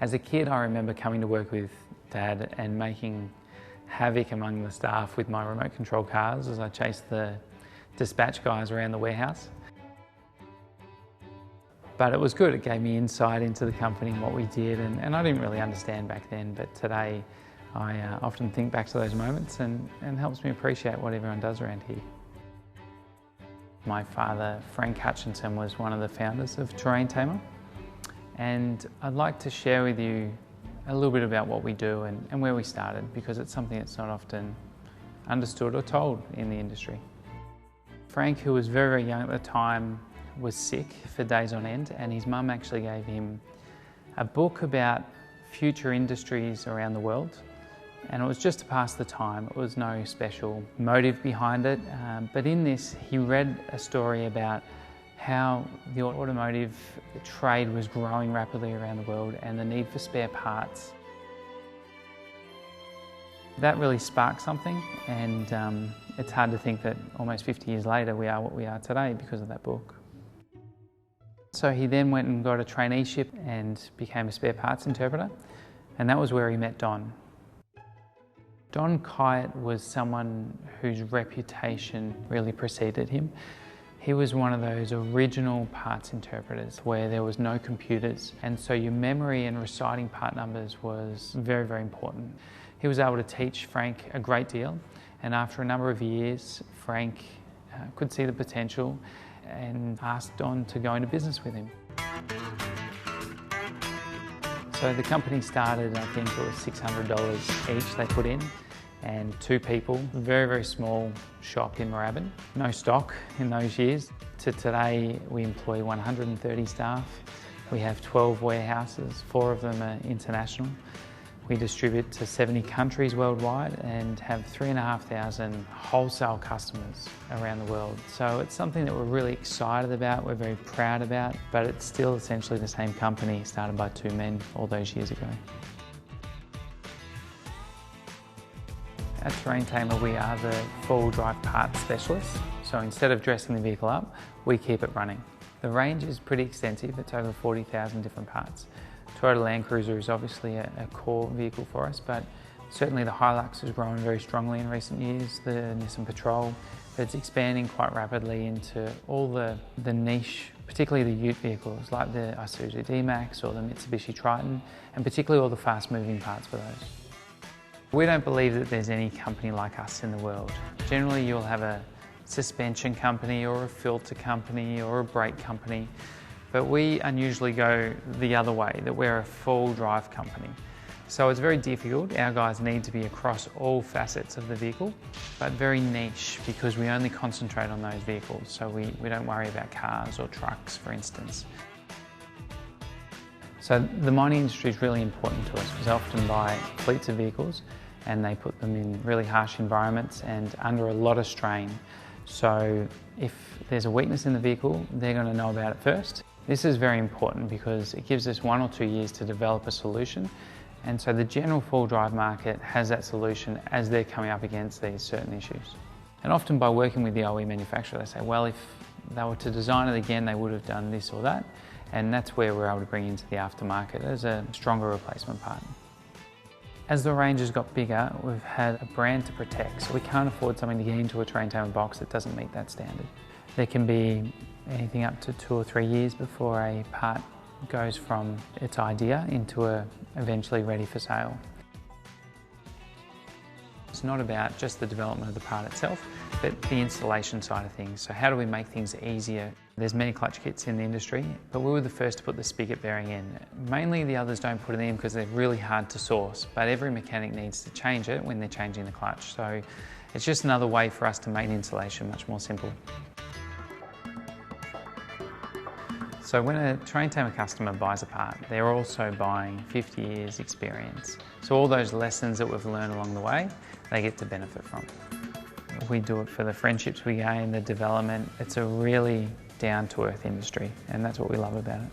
As a kid, I remember coming to work with Dad and making havoc among the staff with my remote control cars as I chased the dispatch guys around the warehouse. But it was good, it gave me insight into the company and what we did, and I didn't really understand back then, but today I often think back to those moments and helps me appreciate what everyone does around here. My father, Brent Hutchinson, was one of the founders of Terrain Tamer, and I'd like to share with you a little bit about what we do and where we started, because it's something that's not often understood or told in the industry. Frank, who was very, very young at the time, was sick for days on end, and his mum actually gave him a book about future industries around the world, and it was just to pass the time. It was no special motive behind it, but in this he read a story about how the automotive trade was growing rapidly around the world and the need for spare parts. That really sparked something, and it's hard to think that almost 50 years later we are what we are today because of that book. So he then went and got a traineeship and became a spare parts interpreter, and that was where he met Don. Don Kite was someone whose reputation really preceded him. He was one of those original parts interpreters where there was no computers, and so your memory and reciting part numbers was very, very important. He was able to teach Frank a great deal, and after a number of years, Frank could see the potential and asked Don to go into business with him. So the company started, I think it was $600 each they put in, and 2 people, very, very small shop in Moorabbin. No stock in those years. To today, we employ 130 staff. We have 12 warehouses, 4 of them are international. We distribute to 70 countries worldwide and have 3,500 wholesale customers around the world. So it's something that we're really excited about, we're very proud about, but it's still essentially the same company started by 2 men all those years ago. At Terrain Tamer, we are the four-wheel drive parts specialists. So instead of dressing the vehicle up, we keep it running. The range is pretty extensive, it's over 40,000 different parts. Toyota Land Cruiser is obviously a core vehicle for us, but certainly the Hilux has grown very strongly in recent years, the Nissan Patrol. It's expanding quite rapidly into all the niche, particularly the ute vehicles like the Isuzu D-Max or the Mitsubishi Triton, and particularly all the fast-moving parts for those. We don't believe that there's any company like us in the world. Generally, you'll have a suspension company or a filter company or a brake company, but we unusually go the other way, that we're a full drive company. So it's very difficult. Our guys need to be across all facets of the vehicle, but very niche because we only concentrate on those vehicles. So we don't worry about cars or trucks, for instance. So the mining industry is really important to us because they often buy fleets of vehicles and they put them in really harsh environments and under a lot of strain. So if there's a weakness in the vehicle, they're going to know about it first. This is very important because it gives us 1 or 2 years to develop a solution, and so the general full drive market has that solution as they're coming up against these certain issues. And often by working with the OE manufacturer, they say, well, if they were to design it again, they would have done this or that, and that's where we're able to bring into the aftermarket as a stronger replacement part. As the range has got bigger, we've had a brand to protect, so we can't afford something to get into a Terrain Tamer box that doesn't meet that standard. There can be anything up to 2 or 3 years before a part goes from its idea into a eventually ready for sale. It's not about just the development of the part itself, but the installation side of things. So how do we make things easier? There's many clutch kits in the industry, but we were the first to put the spigot bearing in. Mainly the others don't put it in because they're really hard to source, but every mechanic needs to change it when they're changing the clutch. So it's just another way for us to make the installation much more simple. So when a Terrain Tamer customer buys a part, they're also buying 50 years experience. So all those lessons that we've learned along the way, they get to benefit from. We do it for the friendships we gain, the development. It's a really down-to-earth industry, and that's what we love about it.